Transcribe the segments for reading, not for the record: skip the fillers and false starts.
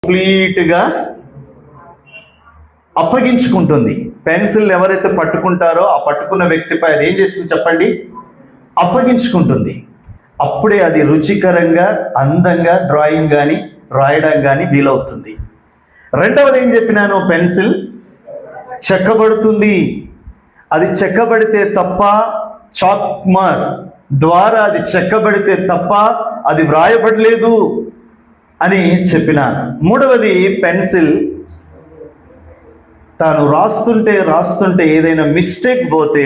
కంప్లీట్గా అప్పగించుకుంటుంది. పెన్సిల్ ఎవరైతే పట్టుకుంటారో ఆ పట్టుకున్న వ్యక్తిపై అది ఏం చేస్తుంది చెప్పండి? అప్పగించుకుంటుంది. అప్పుడే అది రుచికరంగా అందంగా డ్రాయింగ్ కానీ రాయడం కానీ వీలవుతుంది. రెండవది ఏం చెప్పినాను? పెన్సిల్ చెక్కబడుతుంది. అది చెక్కబడితే తప్ప, చాక్మార్ ద్వారా అది చెక్కబడితే తప్ప అది వ్రాయబడలేదు అని చెప్పినాను. మూడవది, పెన్సిల్ తాను రాస్తుంటే ఏదైనా మిస్టేక్ పోతే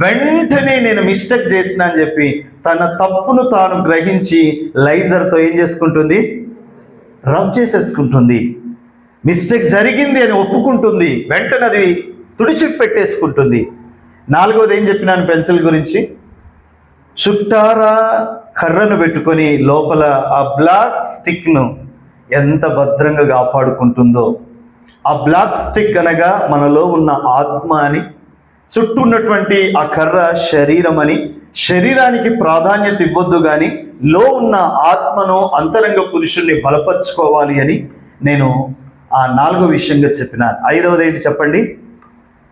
వెంటనే నేను మిస్టేక్ చేసిన అని చెప్పి తన తప్పును తాను గ్రహించి లైజర్తో ఏం చేసుకుంటుంది? రబ్ చేసేసుకుంటుంది. మిస్టేక్ జరిగింది అని ఒప్పుకుంటుంది, వెంటనే అది తుడిచి పెట్టేసుకుంటుంది. నాలుగవది ఏం చెప్పినాను పెన్సిల్ గురించి? చుట్టారా కర్రను పెట్టుకొని లోపల ఆ బ్లాక్ స్టిక్ను ఎంత భద్రంగా కాపాడుకుంటుందో. ఆ బ్లాక్ స్టిక్ అనగా మనలో ఉన్న ఆత్మ అని, చుట్టూ ఉన్నటువంటి ఆ కర్ర శరీరం అని. శరీరానికి ప్రాధాన్యత ఇవ్వద్దు కానీ లో ఉన్న ఆత్మను, అంతరంగ పురుషుణ్ణి బలపరుచుకోవాలి అని నేను ఆ నాలుగో విషయంగా చెప్పినాను. ఐదవది ఏంటి చెప్పండి?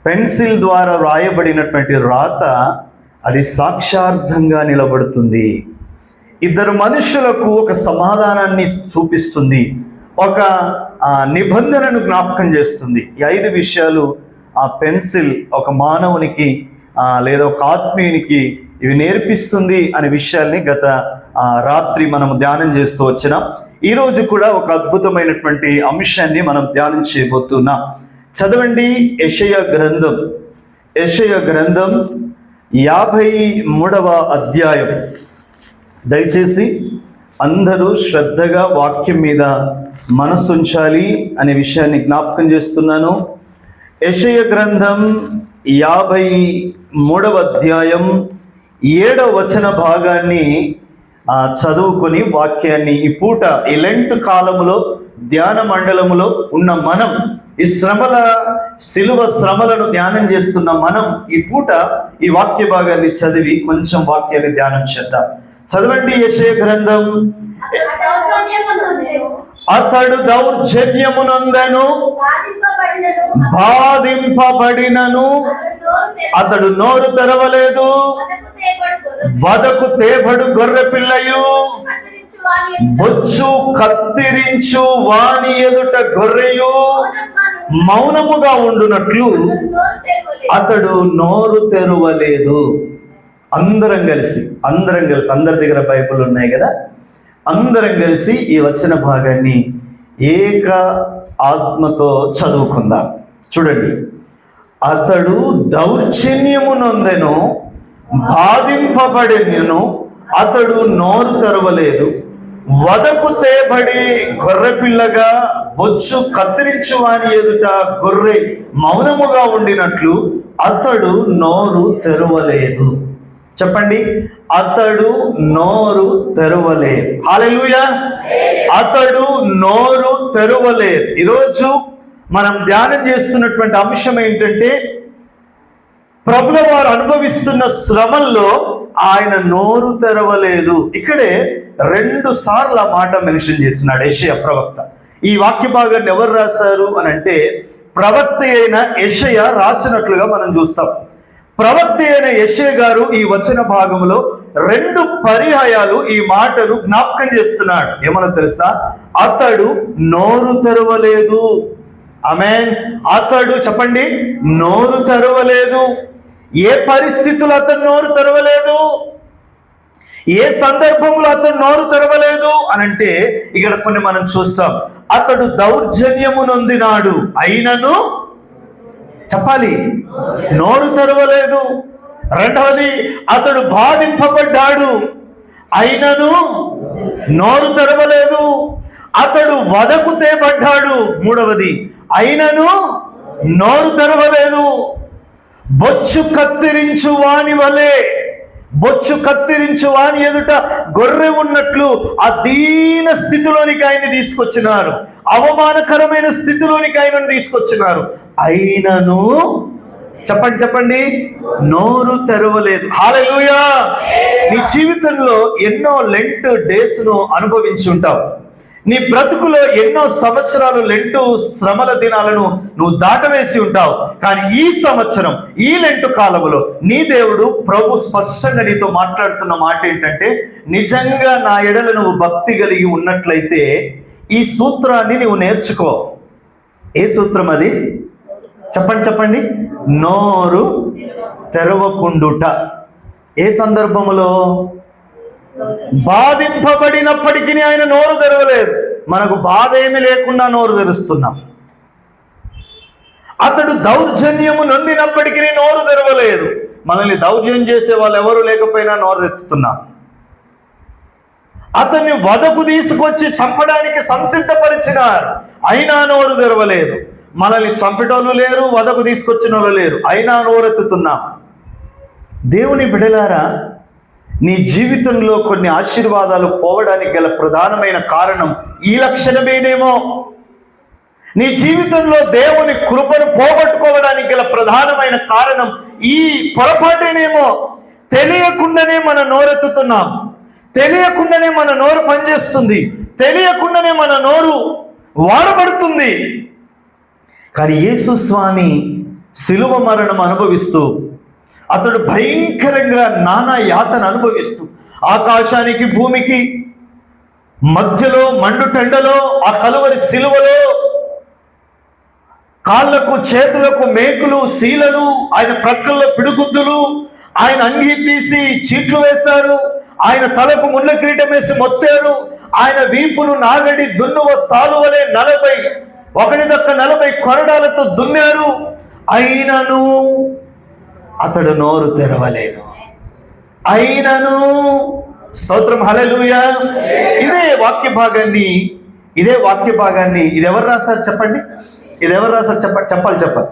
పెన్సిల్ ద్వారా రాయబడినటువంటి రాత అది సాక్షార్థంగా నిలబడుతుంది. ఇద్దరు మనుషులకు ఒక సమాధానాన్ని చూపిస్తుంది, ఒక నిబంధనను జ్ఞాపకం చేస్తుంది. ఈ 5 విషయాలు ఆ పెన్సిల్ ఒక మానవునికి లేదా ఒక ఆత్మీయునికి ఇవి నేర్పిస్తుంది అనే విషయాల్ని గత రాత్రి మనం ధ్యానం చేస్తూ వచ్చినాం. ఈరోజు కూడా ఒక అద్భుతమైనటువంటి అంశాన్ని మనం ధ్యానం చేయబోతున్నాం. చదవండి యెషయా గ్రంథం 53వ అధ్యాయం. దయచేసి అందరూ శ్రద్ధగా వాక్యం మీద మనసుంచాలి అనే విషయాన్ని జ్ఞాపకం చేస్తున్నాను. యెషయా గ్రంథం 53వ అధ్యాయం 7వ వచన భాగాన్ని చదువుకొని వాక్యాన్ని ఈ పూట ఈ లెంట్ కాలములో ధ్యాన మండలములో ఉన్న మనం, ఈ శిలువ శ్రమలను ధ్యానం చేస్తున్న మనం ఈ పూట ఈ వాక్య భాగాన్ని చదివి కొంచెం వాక్యాన్ని ధ్యానం చేద్దాం. చదవండి యెషయా గ్రంథం. అతడు దౌర్జన్యమునందెను, బాధింపబడినను అతడు నోరు తెరవలేదు. వదకు తేబడు గొర్రె పిల్లయు, బొచ్చు కత్తిరించు వాని ఎదుట గొర్రెయు మౌనముగా ఉండునట్లు అతడు నోరు తెరవలేదు. అందరం కలిసి అందరి దగ్గర బైబిల్ ఉన్నాయి కదా, అందరం కలిసి ఈ వచన భాగాన్ని ఏక ఆత్మతో చదువుకుందాం. చూడండి. అతడు దౌర్జన్యమునందెను, బాధింపబడినను అతడు నోరు తెరవలేదు. వదకు తేబడి గొర్రె పిల్లగా, బొచ్చు కత్తిరించు వాని ఎదుట గొర్రె మౌనముగా ఉండినట్లు అతడు నోరు తెరవలేదు. చెప్పండి, అతడు నోరు తెరవలేదు. హల్లెలూయా. అతడు నోరు తెరవలేదు. ఈరోజు మనం ధ్యానం చేస్తున్నటువంటి అంశం ఏంటంటే, ప్రభుల వారు అనుభవిస్తున్న శ్రమల్లో ఆయన నోరు తెరవలేదు. ఇక్కడే 2 సార్లు ఆ మాట మెన్షన్ చేస్తున్నాడు యెషయా ప్రవక్త. ఈ వాక్య భాగాన్ని ఎవరు రాశారు అని అంటే, ప్రవక్త అయిన యెషయా రాసినట్లుగా మనం చూస్తాం. ప్రవక్త అయిన యెషయా గారు ఈ వచన భాగంలో 2 పర్యాయాలు ఈ మాటను జ్ఞాపకం చేస్తున్నాడు. ఏమన్నా తెలుసా? అతడు నోరు తెరవలేదు. ఆమేన్. అతడు చెప్పండి, నోరు తెరవలేదు. ఏ పరిస్థితులు అతను నోరు తెరవలేదు? ఏ సందర్భంలో అతను నోరు తెరవలేదు అని అంటే, ఇక్కడ కొన్ని మనం చూస్తాం. అతడు దౌర్జన్యము నొందినాడు, అయినను చెప్పాలి నోరు తెరవలేదు. రెండవది, అతడు బాధింపబడ్డాడు, అయినను నోరు తెరవలేదు. అతడు వదకు తేబడ్డాడు, మూడవది, అయినను నోరు తెరవలేదు. బొచ్చు కత్తిరించు వాని వలె, బొచ్చు కత్తిరించు వాని ఎదుట గొర్రె ఉన్నట్లు ఆ దీన స్థితిలోనికి ఆయన తీసుకొచ్చినారు, అవమానకరమైన స్థితిలోనికి ఆయనను తీసుకొచ్చినారు. అయినను చెప్పండి నోరు తెరవలేదు. హల్లెలూయా. నీ జీవితంలో ఎన్నో లెంట్ డేస్ ను అనుభవించి ఉంటావు, నీ బ్రతుకులో ఎన్నో సంవత్సరాలు లెంటు శ్రమల దినాలను నువ్వు దాటవేసి ఉంటావు. కానీ ఈ సంవత్సరం, ఈ లెంటు కాలంలో నీ దేవుడు ప్రభు స్పష్టంగా నీతో మాట్లాడుతున్న మాట ఏంటంటే, నిజంగా నా ఎడల నువ్వు భక్తి కలిగి ఉన్నట్లయితే ఈ సూత్రాన్ని నువ్వు నేర్చుకో. ఏ సూత్రం అది? చెప్పండి. నోరు తెరవకుండుట. ఏ సందర్భంలో? బాధింపబడినప్పటికీ ఆయన నోరు తెరవలేదు. మనకు బాధ ఏమి లేకుండా నోరు తెరుస్తున్నాం. అతడు దౌర్జన్యము నొందినప్పటికీ నోరు తెరవలేదు. మనల్ని దౌర్జన్యం చేసే వాళ్ళు ఎవరు లేకపోయినా నోరు తెరుతున్నాం. అతన్ని వదకు తీసుకొచ్చి చంపడానికి సంసిద్ధపరిచినారు, అయినా నోరు తెరవలేదు. మనల్ని చంపేటోళ్ళు లేరు, వదకు తీసుకొచ్చిన వాళ్ళు లేరు, అయినా నోరెత్తుతున్నాం. దేవుని బిడలారా, నీ జీవితంలో కొన్ని ఆశీర్వాదాలు పోవడానికి గల ప్రధానమైన కారణం ఈ లక్షణమేనేమో. నీ జీవితంలో దేవుని కృపను పోగొట్టుకోవడానికి గల ప్రధానమైన కారణం ఈ పొరపాటేనేమో. తెలియకుండానే మన నోరెత్తుతున్నాం, తెలియకుండానే మన నోరు పనిచేస్తుంది, తెలియకుండానే మన నోరు వాడబడుతుంది. కానీ యేసు స్వామి శిలువ మరణం అనుభవిస్తూ, అతడు భయంకరంగా నానా యాతన అనుభవిస్తూ, ఆకాశానికి భూమికి మధ్యలో మండుటెండలో ఆ కలువరి శిలువలో కాళ్లకు చేతులకు మేకులు శీలలు, ఆయన ప్రక్కల్లో పిడుగుద్దులు, ఆయన అంగీ తీసి చీట్లు వేశారు, ఆయన తలకు ముళ్ళ కిరీటం వేసి మొత్తారు, ఆయన వీపును నాగడి దున్నువ సాలువలే 40 కొరడాలతో దున్నారు. అయినను అతడు నోరు తెరవలేదు. అయినను స్తోత్రం, హల్లెలూయా. ఇదే వాక్య భాగాన్ని ఇది ఎవరు రాశారు చెప్పండి? ఇది ఎవరు రాశారు చెప్పాలి.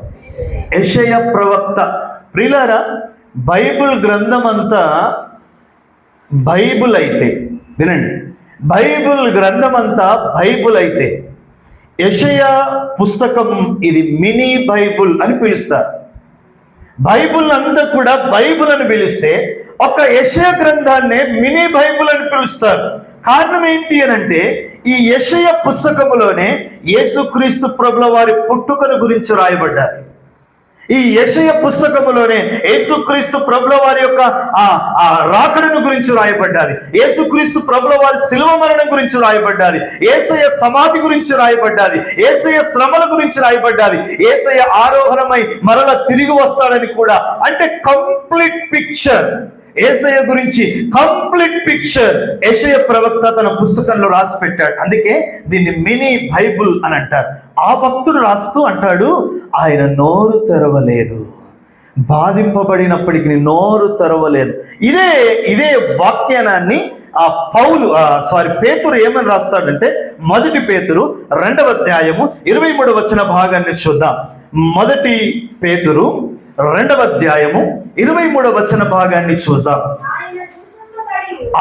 యెషయా ప్రవక్త. ప్రియులారా, బైబిల్ గ్రంథం అంతా బైబిల్ అయితే, వినండి, బైబిల్ గ్రంథం అంతా బైబిల్ అయితే యెషయా పుస్తకం ఇది మినీ బైబుల్ అని పిలుస్తారు. బైబుల్ అంతా కూడా బైబుల్ అని పిలిస్తే ఒక యెషయా గ్రంథాన్నే మినీ బైబుల్ అని పిలుస్తారు. కారణం ఏంటి అని అంటే, ఈ యెషయా పుస్తకములోనే యేసుక్రీస్తు ప్రభుల వారి పుట్టుకను గురించి రాయబడ్డాది. ఈ యెషయా పుస్తకములోనే యేసుక్రీస్తు ప్రభుల వారి యొక్క రాకడను గురించి రాయబడ్డాది. యేసుక్రీస్తు ప్రభుల వారి శిలువ మరణం గురించి రాయబడ్డాది. యేసయ్య సమాధి గురించి రాయబడ్డాది. యేసయ్య శ్రమల గురించి రాయబడ్డాది. యేసయ్య ఆరోహణమై మరల తిరిగి వస్తాడని కూడా. అంటే కంప్లీట్ పిక్చర్, యేసయ్య గురించి కంప్లీట్ పిక్చర్ యెషయా ప్రవక్త తన పుస్తకంలో రాసి పెట్టాడు. అందుకే దీన్ని మినీ బైబుల్ అని అంటారు. ఆ భక్తుడు రాస్తూ అంటాడు, ఆయన నోరు తెరవలేదు, బాధింపబడినప్పటికీ నోరు తెరవలేదు. ఇదే వాక్యానాన్ని పేతురు ఏమని రాస్తాడంటే, 1 పేతురు 2వ అధ్యాయము 23వ వచన భాగాన్ని చూద్దాం. 1 పేతురు 2వ అధ్యాయము 23వ వచన భాగాన్ని చూద్దాం.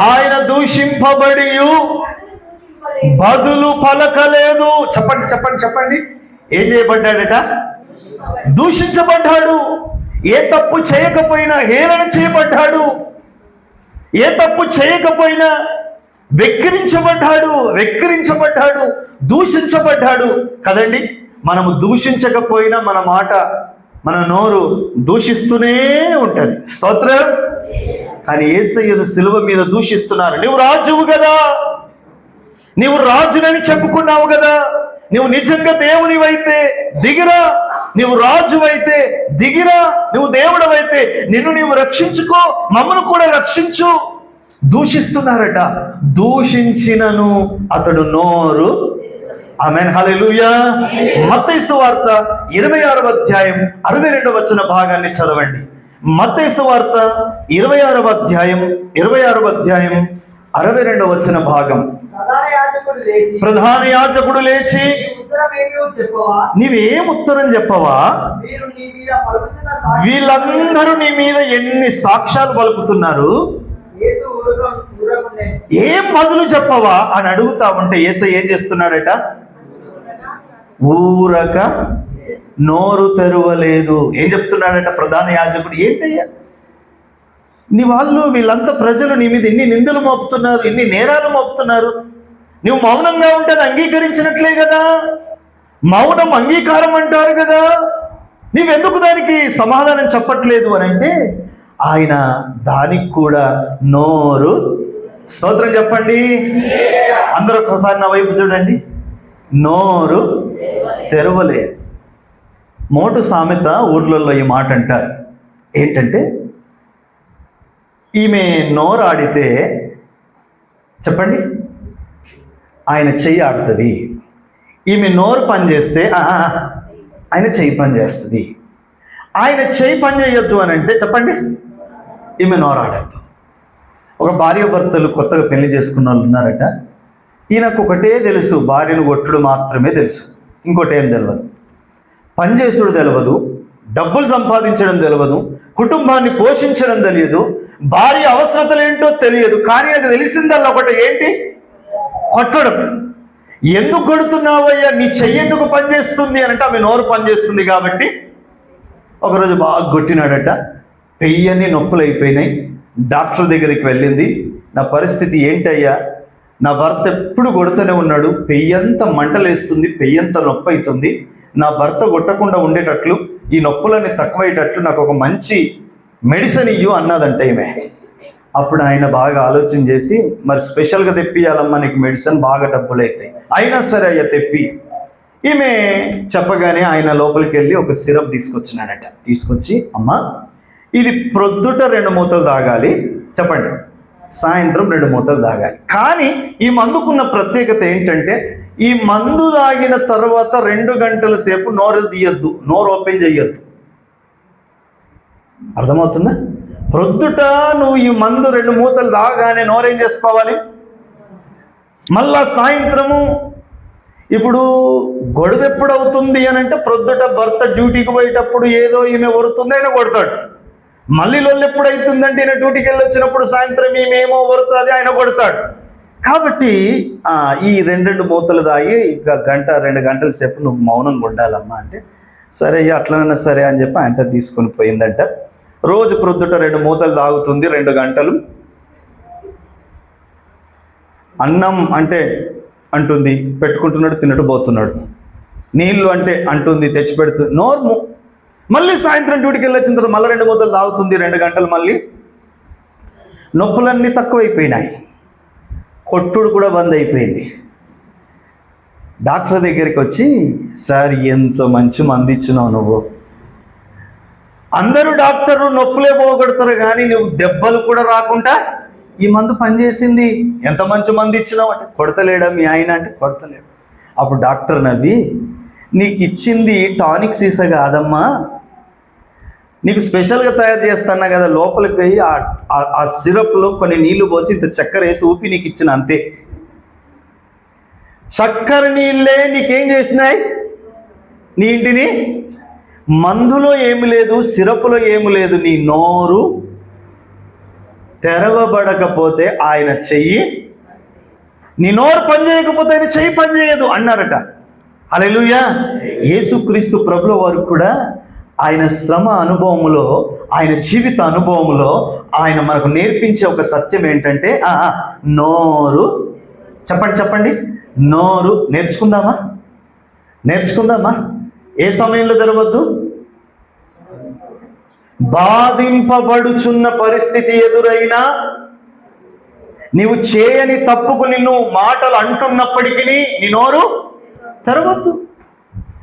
ఆయన దూషింపబడి బదులు పలకలేదు. చెప్పండి. ఏం చేయబడ్డాడట? దూషించబడ్డాడు. ఏ తప్పు చేయకపోయినా హేళన చేయబడ్డాడు. ఏ తప్పు చేయకపోయినా వెక్కిరించబడ్డాడు, దూషించబడ్డాడు కదండి. మనము దూషించకపోయినా మన నోరు దూషిస్తూనే ఉంటుంది. స్తోత్రం. కానీ యేసయ్యను శిలువ మీద దూషిస్తున్నారు. నువ్వు రాజువు కదా, నీవు రాజునని చెప్పుకున్నావు కదా, నువ్వు నిజంగా దేవునివైతే దిగిరా, నువ్వు రాజువైతే దిగిరా, నువ్వు దేవుడవైతే నిన్ను నీవు రక్షించుకో, మమ్మను కూడా రక్షించు. దూషిస్తున్నారట. దూషించినను అతడు నోరు. ఆమేన్, హల్లెలూయా. మత్తయి సువార్త 26వ అధ్యాయం 62వ వచన భాగాన్ని చదవండి. మత్తయి సువార్త 26వ అధ్యాయం 62వ వచన భాగం. ప్రధాన యాజకుడు లేచి, నీవేం ఉత్తరం చెప్పవా? వీళ్ళందరూ నీ మీద ఎన్ని సాక్ష్యాలు పలుకుతున్నారు, ఏం బదులు చెప్పవా అని అడుగుతా ఉంటే యేసయ్య ఏం చేస్తున్నాడట? ఊరక నోరు తెరవలేదు. ఏం చెప్తున్నాడట ప్రధాన యాజకుడు? ఏంటయ్యా వీళ్ళంతా ప్రజలు నీ మీద ఇన్ని నిందలు మోపుతున్నారు, ఇన్ని నేరాలు మోపుతున్నారు, నువ్వు మౌనంగా ఉంటే అది అంగీకరించినట్లే కదా, మౌనం అంగీకారం అంటారు కదా, నీవెందుకు దానికి సమాధానం చెప్పట్లేదు అని అంటే ఆయన దానికి కూడా నోరు, స్తోత్రం చెప్పండి అందరూ ఒకసారి నా వైపు చూడండి, నోరు తెరవలేదు. మోటు సామెత ఊర్లలో ఈ మాట అంటారు, ఏంటంటే ఈమె నోరాడితే చెప్పండి ఆయన చెయ్యి ఆడుతుంది, ఈమె నోరు పని చేస్తే ఆయన చెయ్యి పని చేస్తుంది, ఆయన చెయ్యి పని చేయొద్దు అని అంటే చెప్పండి ఈమె నోరు ఆడద్దు. ఒక భార్య భర్తలు కొత్తగా పెళ్లి చేసుకున్న వాళ్ళు ఉన్నారట. ఈయనకు ఒకటే తెలుసు, భార్యను కొట్టుడు మాత్రమే తెలుసు, ఇంకోటి ఏం తెలియదు. పనిచేసుడు తెలియదు, డబ్బులు సంపాదించడం తెలియదు, కుటుంబాన్ని పోషించడం తెలియదు, భార్య అవసరతలు ఏంటో తెలియదు. కానీ నాకు తెలిసిందల్లా ఒకటి, ఏంటి? కొట్టడం. ఎందుకు కొడుతున్నావయ్యా, నీ చెయ్యి ఎందుకు పనిచేస్తుంది అని అంటే ఆమె నోరు పనిచేస్తుంది కాబట్టి. ఒకరోజు బాగా కొట్టినాడట, పెయ్యని నొప్పులు అయిపోయినాయి. డాక్టర్ దగ్గరికి వెళ్ళింది, నా పరిస్థితి ఏంటయ్యా, నా భర్త ఎప్పుడు కొడుతూనే ఉన్నాడు, పెయ్యంత మంటలేస్తుంది, పెయ్యంత నొప్పి అవుతుంది, నా భర్త కొట్టకుండా ఉండేటట్లు, ఈ నొప్పులన్నీ తక్కువయ్యేటట్లు నాకు ఒక మంచి మెడిసిన్ ఇయ్యు అన్నదంట ఈమె. అప్పుడు ఆయన బాగా ఆలోచన చేసి, మరి స్పెషల్గా తెప్పియాలమ్మా నీకు మెడిసిన్, బాగా డబ్బులు అవుతాయి, అయినా సరే అయ్యా తెప్పి. ఈమె చెప్పగానే ఆయన లోపలికి వెళ్ళి ఒక సిరప్ తీసుకొచ్చినానట. తీసుకొచ్చి, అమ్మ ఇది ప్రొద్దుట 2 మూతలు తాగాలి, చెప్పండి సాయంత్రం 2 మూతలు తాగాలి. కానీ ఈ మందుకున్న ప్రత్యేకత ఏంటంటే ఈ మందు తాగిన తర్వాత 2 గంటల సేపు నోరు తీయద్దు, నోరు ఓపెన్ చేయొద్దు. అర్థమవుతుందా? ప్రొద్దుట నువ్వు ఈ మందు 2 మూతలు తాగానే నోరేం చేసుకోవాలి, మళ్ళా సాయంత్రము. ఇప్పుడు గొడవ ఎప్పుడు అవుతుంది అని అంటే ప్రొద్దుట భర్త డ్యూటీకి పోయేటప్పుడు ఏదో ఈమె వరుతుంది, ఆయన కొడతాడు. మళ్ళీ లొల్లు ఎప్పుడు అవుతుందంటే ఈయన డ్యూటీకి వెళ్ళి వచ్చినప్పుడు సాయంత్రం ఈమెమో వరుతుంది, ఆయన కొడతాడు. కాబట్టి ఈ 2 మూతలు తాగి ఇక 1-2 గంటల సేపు నువ్వు మౌనంగా ఉండాలమ్మా అంటే, సరే అయ్యా అట్లనన్నా సరే అని చెప్పి ఆయనతో తీసుకొని పోయిందంట. రోజు ప్రొద్దుట 2 మూతలు తాగుతుంది, 2 గంటలు. అన్నం అంటే అంటుంది, పెట్టుకుంటున్నాడు, తిన్నట్టు పోతున్నాడు. నీళ్ళు అంటే అంటుంది, తెచ్చి పెడుతుంది, నోరు. మళ్ళీ సాయంత్రం డ్యూటీకి వెళ్ళి వచ్చిన తర్వాత మళ్ళీ 2 మూతలు తాగుతుంది, 2 గంటలు. మళ్ళీ నొప్పులన్నీ తక్కువైపోయినాయి, కొట్టుడు కూడా బంద్ అయిపోయింది. డాక్టర్ దగ్గరికి వచ్చి, సార్ ఎంత మంచి మందు ఇచ్చినావు నువ్వు, అందరూ డాక్టరు నొప్పులే పోగొడతారు కానీ నువ్వు దెబ్బలు కూడా రాకుండా ఈ మందు పనిచేసింది, ఎంత మంచి మందు ఇచ్చినావు అంటే, కొడతలేడా మీ ఆయన అంటే, కొడతలేడు. అప్పుడు డాక్టర్ నవ్వి, నీకు ఇచ్చింది టానిక్ సీసా కాదమ్మా, నీకు స్పెషల్గా తయారు చేస్తున్నా కదా, లోపలికి పోయి ఆ సిరప్లో కొన్ని నీళ్లు పోసి ఇంత చక్కెర వేసి ఊపి నీకు ఇచ్చిన, అంతే. చక్కెర నీళ్ళే నీకేం చేసినాయి నీ ఇంటిని, మందులో ఏమి లేదు, సిరప్లో ఏమి లేదు, నీ నోరు తెరవబడకపోతే ఆయన చెయ్యి, నీ నోరు పని చేయకపోతే ఆయన చెయ్యి పని చేయదు అన్నారట. హల్లెలూయా. యేసుక్రీస్తు ప్రభుల వారు కూడా ఆయన శ్రమ అనుభవములో, ఆయన జీవిత అనుభవములో ఆయన మనకు నేర్పించే ఒక సత్యం ఏంటంటే నోరు, చెప్పండి నోరు నేర్చుకుందామా. ఏ సమయంలో తెరవద్దు? బాధింపబడుచున్న పరిస్థితి ఎదురైనా, నీవు చేయని తప్పుకు నిన్ను మాటలు అంటున్నప్పటికీ నీ నోరు తెరవద్దు.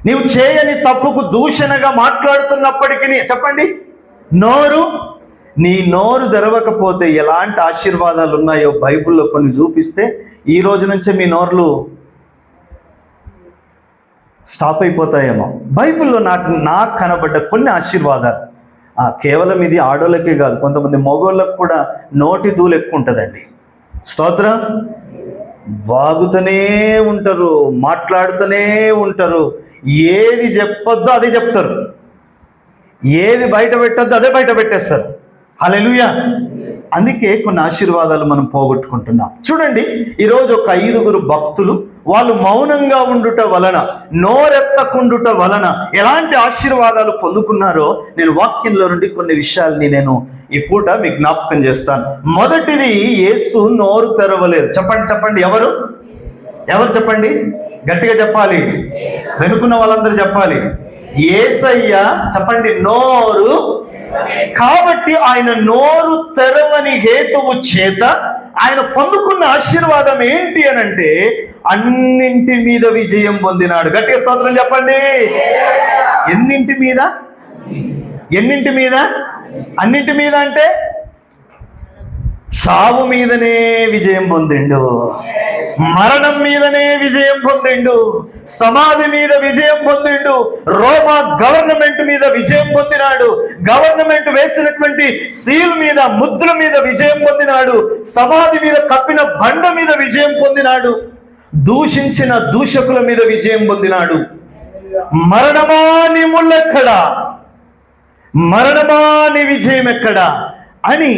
నీవు చేయని తప్పుకు దూషణగా మాట్లాడుతున్నప్పటికీ చెప్పండి నీ నోరు తెరవకపోతే ఎలాంటి ఆశీర్వాదాలు ఉన్నాయో బైబిల్లో కొన్ని చూపిస్తే ఈ రోజు నుంచే మీ నోర్లు స్టాప్ అయిపోతాయేమో. బైబిల్లో నాకు కనబడ్డ కొన్ని ఆశీర్వాదాలు, కేవలం ఇది ఆడోళ్ళకే కాదు, కొంతమంది మగోళ్ళకు కూడా నోటి దూలు ఎక్కువ ఉంటుందండి. స్తోత్రం. వాగుతూనే ఉంటారు, మాట్లాడుతూనే ఉంటారు, ఏది చెప్పొద్దో అదే చెప్తారు, ఏది బయట పెట్టొద్దో అదే బయట పెట్టేస్తారు. హల్లెలూయా. అందుకే కొన్ని ఆశీర్వాదాలు మనం పోగొట్టుకుంటున్నాం. చూడండి, ఈరోజు ఒక 5 భక్తులు వాళ్ళు మౌనంగా ఉండుట వలన, నోరెత్తకుండుట వలన ఎలాంటి ఆశీర్వాదాలు పొందుకున్నారో నేను వాక్యంలో నుండి కొన్ని విషయాల్ని నేను ఈ పూట మీకు జ్ఞాపకం చేస్తాను. మొదటిది, యేసు నోరు తెరవలేదు. చెప్పండి ఎవరు? ఎవరు చెప్పండి, గట్టిగా చెప్పాలి, వెనుకున్న వాళ్ళందరూ చెప్పాలి. యేసయ్య చెప్పండి, నోరు. కాబట్టి ఆయన నోరు తెరవని హేతువు చేత ఆయన పొందుకున్న ఆశీర్వాదం ఏంటి అని అంటే అన్నింటి మీద విజయం పొందినాడు. గట్టిగా స్తోత్రం చెప్పండి. ఎన్నింటి మీద? ఎన్నింటి మీద? అన్నింటి మీద అంటే చావు మీదనే విజయం పొందిండు, మరణం మీదనే విజయం పొందిండు, సమాధి మీద విజయం పొందిండు, రోమా గవర్నమెంట్ మీద విజయం పొందినాడు, గవర్నమెంట్ వేసినటువంటి సీల్ మీద, ముద్ర మీద విజయం పొందినాడు, సమాధి మీద కప్పిన బండ మీద విజయం పొందినాడు, దూషించిన దూషకుల మీద విజయం పొందినాడు. మరణమా నీ ముళ్ళెక్కడా, మరణమా నీ విజయం ఎక్కడా అని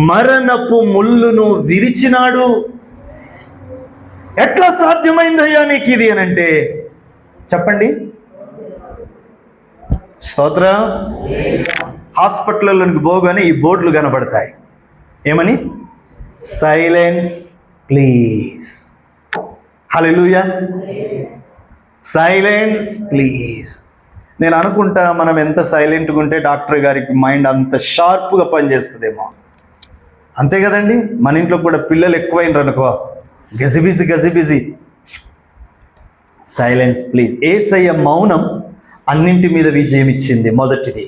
మరణపు ముళ్ళును విరిచినాడు. ఎట్లా సాధ్యమైందయ్యా నీకు ఇది అని అంటే చెప్పండి. స్తోత్ర. హాస్పిటల్లోనికి పోగానే ఈ బోర్డులు కనబడతాయి. ఏమని? Silence please. Hallelujah. Silence please. నేను అనుకుంటా మనం ఎంత సైలెంట్గా ఉంటే డాక్టర్ గారికి మైండ్ అంత షార్ప్గా పనిచేస్తుందేమో. అంతే కదండి. మన ఇంట్లో కూడా పిల్లలు ఎక్కువైనరు అనుకో, గజిబిజి. Silence please. యేసయ్య మౌనం అన్నింటి మీద విజయం ఇచ్చింది. మొదటిది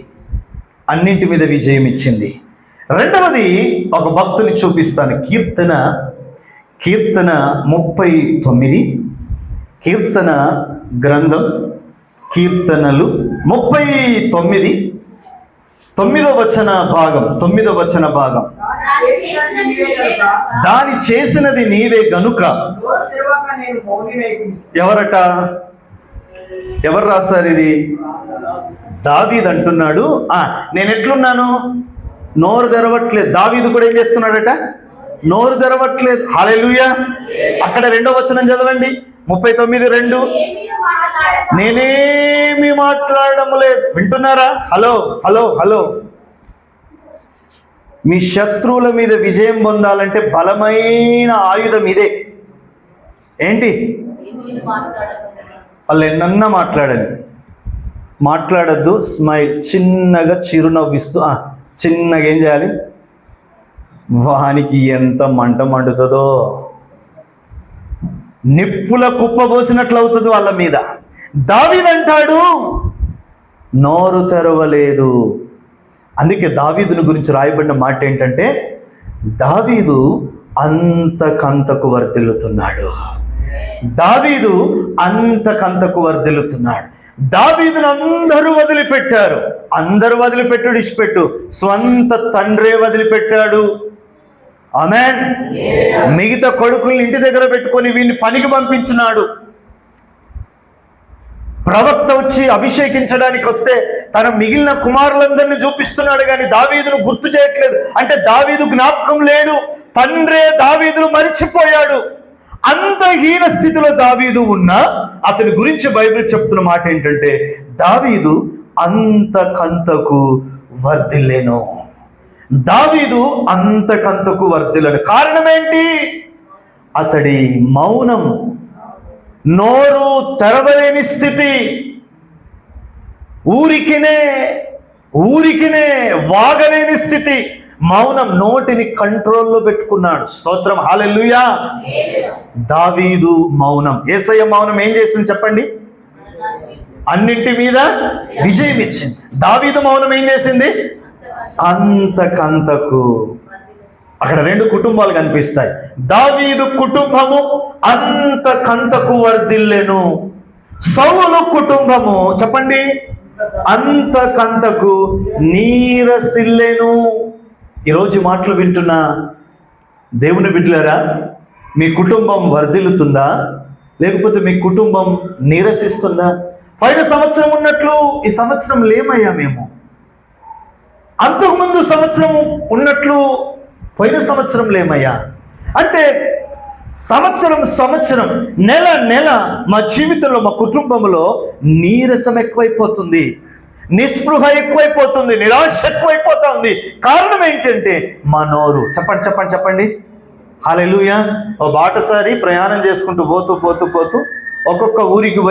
అన్నింటి మీద విజయం ఇచ్చింది. రెండవది ఒక భక్తుని చూపిస్తాను. కీర్తన 39, కీర్తన గ్రంథం, కీర్తనలు 39, 9వ వచన భాగం. దాని చేసినది నీవే గనుక. ఎవరట? ఎవరు రాశారు ఇది? దావీదు అంటున్నాడు, నేను ఎట్లున్నాను? నోరు తెరవట్లేదు. దావీదు కూడా ఏం చేస్తున్నాడట? నోరు తెరవట్లేదు. హల్లెలూయా. అక్కడ 2వ వచనం చదవండి, 39:2. నేనేమి మాట్లాడడం లేదు. వింటున్నారా? Hello hello hello. మీ శత్రువుల మీద విజయం పొందాలంటే బలమైన ఆయుధం ఇదే. ఏంటి? వాళ్ళు ఎన్నన్నా మాట్లాడద్దు. స్మైల్, చిన్నగా చిరునవ్విస్తూ చిన్నగా ఏం చేయాలి? వానికి ఎంత మంట మండుతుందో, నిప్పుల కుప్ప పోసినట్లు అవుతుంది వాళ్ళ మీద. దావీదు అంటాడు నోరు తెరవలేదు. అందుకే దావీదుని గురించి రాయబడిన మాట ఏంటంటే దావీదు అంతకంతకు వర్ధిల్లుతున్నాడు. దావీదు అంతకంతకు వర్ధిల్లుతున్నాడు. దావీదును అందరూ వదిలిపెట్టారు. అందరూ వదిలిపెట్టాడు, ఇష్టపెట్టు. స్వంత తండ్రే వదిలిపెట్టాడు. ఆమేన్. మిగతా కొడుకుల్ని ఇంటి దగ్గర పెట్టుకొని వీళ్ళని పనికి పంపించినాడు. ప్రవక్త వచ్చి అభిషేకించడానికి వస్తే తన మిగిలిన కుమారులందరినీ చూపిస్తున్నాడు, కానీ దావీదును గుర్తు చేయట్లేదు. అంటే దావీదు జ్ఞాపకం లేడు, తండ్రే దావీదును మరిచిపోయాడు. అంత హీన స్థితిలో దావీదు ఉన్నా అతని గురించి బైబిల్ చెప్తున్న మాట ఏంటంటే దావీదు అంతకంతకు వర్ధిల్లేను. దావీదు అంతకంతకు వర్ధిల్లేను. కారణం ఏంటి? అతడి మౌనం, నోరు తెరవలేని స్థితి, ఊరికినే వాగలేని స్థితి, మౌనం. నోటిని కంట్రోల్లో పెట్టుకున్నాడు. స్తోత్రం, హల్లెలూయా. దావీదు మౌనం. యేసయ్య మౌనం ఏం చేసింది చెప్పండి? అన్నింటి మీద విజయం ఇచ్చింది. దావీదు మౌనం ఏం చేసింది? అంతకంతకు. అక్కడ 2 కుటుంబాలు కనిపిస్తాయి. దావీదు కుటుంబము అంతకంతకు వర్ధిల్లెను. సౌలు కుటుంబము చెప్పండి అంతకంతకు నీరసిల్లెను. ఈరోజు మాటలు వింటున్న దేవుని బిడ్డలారా, మీ కుటుంబం వర్ధిల్లుతుందా లేకపోతే మీ కుటుంబం నీరసిస్తుందా? పోయిన సంవత్సరం ఉన్నట్లు ఈ సంవత్సరం లేమయ్యా మేము. అంతకుముందు సంవత్సరం ఉన్నట్లు పోయిన సంవత్సరం లేమయ్యా. అంటే సంవత్సరం నెల మా జీవితంలో, మా కుటుంబంలో నీరసం ఎక్కువైపోతుంది, నిస్పృహ ఎక్కువైపోతుంది, నిరాశ ఎక్కువైపోతుంది. కారణం ఏంటంటే మా నోరు. చెప్పండి హల్లెలూయా. ఓ బాటసారి ప్రయాణం చేసుకుంటూ పోతూ ఒక్కొక్క ఊరికి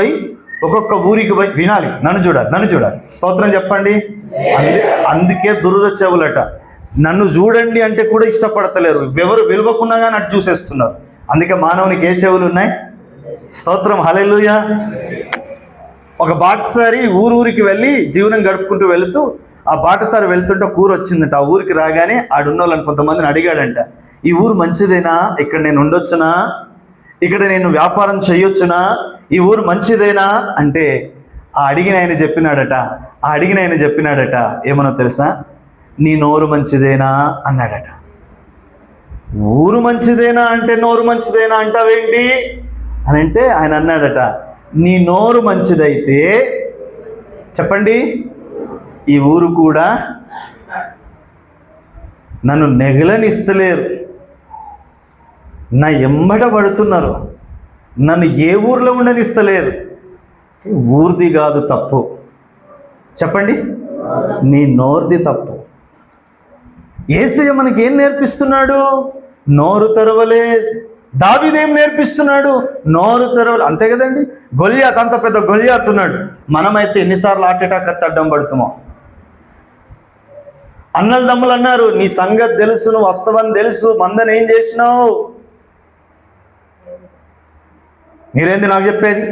పోయి వినాలి, నన్ను చూడాలి. స్తోత్రం చెప్పండి. అందుకే దురద చెవులట. నన్ను చూడండి అంటే కూడా ఇష్టపడతలేరు, ఎవరు విలువకున్నా కానీ అటు చూసేస్తున్నారు. అందుకే మానవునికి ఏ చెవులు ఉన్నాయి? స్తోత్రం, హల్లెలూయా. ఒక బాటసారి ఊరికి వెళ్ళి జీవనం గడుపుకుంటూ వెళుతూ, ఆ బాటసారి వెళ్తుంటే ఒక ఊరు వచ్చిందంట. ఆ ఊరికి రాగానే ఆడున్న వాళ్ళని కొంతమందిని అడిగాడంట, ఈ ఊరు మంచిదేనా? ఇక్కడ నేను ఉండొచ్చునా? ఇక్కడ నేను వ్యాపారం చేయొచ్చునా? ఈ ఊరు మంచిదేనా అంటే ఆ అడిగిన ఆయన చెప్పినాడట ఏమనో తెలుసా? నీ నోరు మంచిదేనా అన్నాడట. ఊరు మంచిదేనా అంటే నోరు మంచిదేనా అంటావేంటి అని అంటే ఆయన అన్నాడట, నీ నోరు మంచిదైతే చెప్పండి, ఈ ఊరు కూడా నన్ను నెగలనిస్తలేరు, నా ఎంబడ పడుతున్నారు, నన్ను ఏ ఊర్లో ఉండనిస్తలేరు. ఊరిది కాదు తప్పు, చెప్పండి, నీ నోరుది తప్పు. యేసయ్య మనకి ఏం నేర్పిస్తున్నాడు? నోరు తెరవలే. దావీదేం నేర్పిస్తున్నాడు? నోరు తెరవలే. అంతే కదండి. గొల్యాత్, అంత పెద్ద గొల్యాత్ ఉన్నాడు. మనమైతే ఎన్నిసార్లు హార్ట్ అటాక్ వచ్చి అడ్డం పడుతున్నాం. అన్నల దమ్ములు అన్నారు, నీ సంగతి తెలుసు, నువ్వు వస్తావని తెలుసు, మందని ఏం చేసినావు? మీరేంది నాకు చెప్పేది?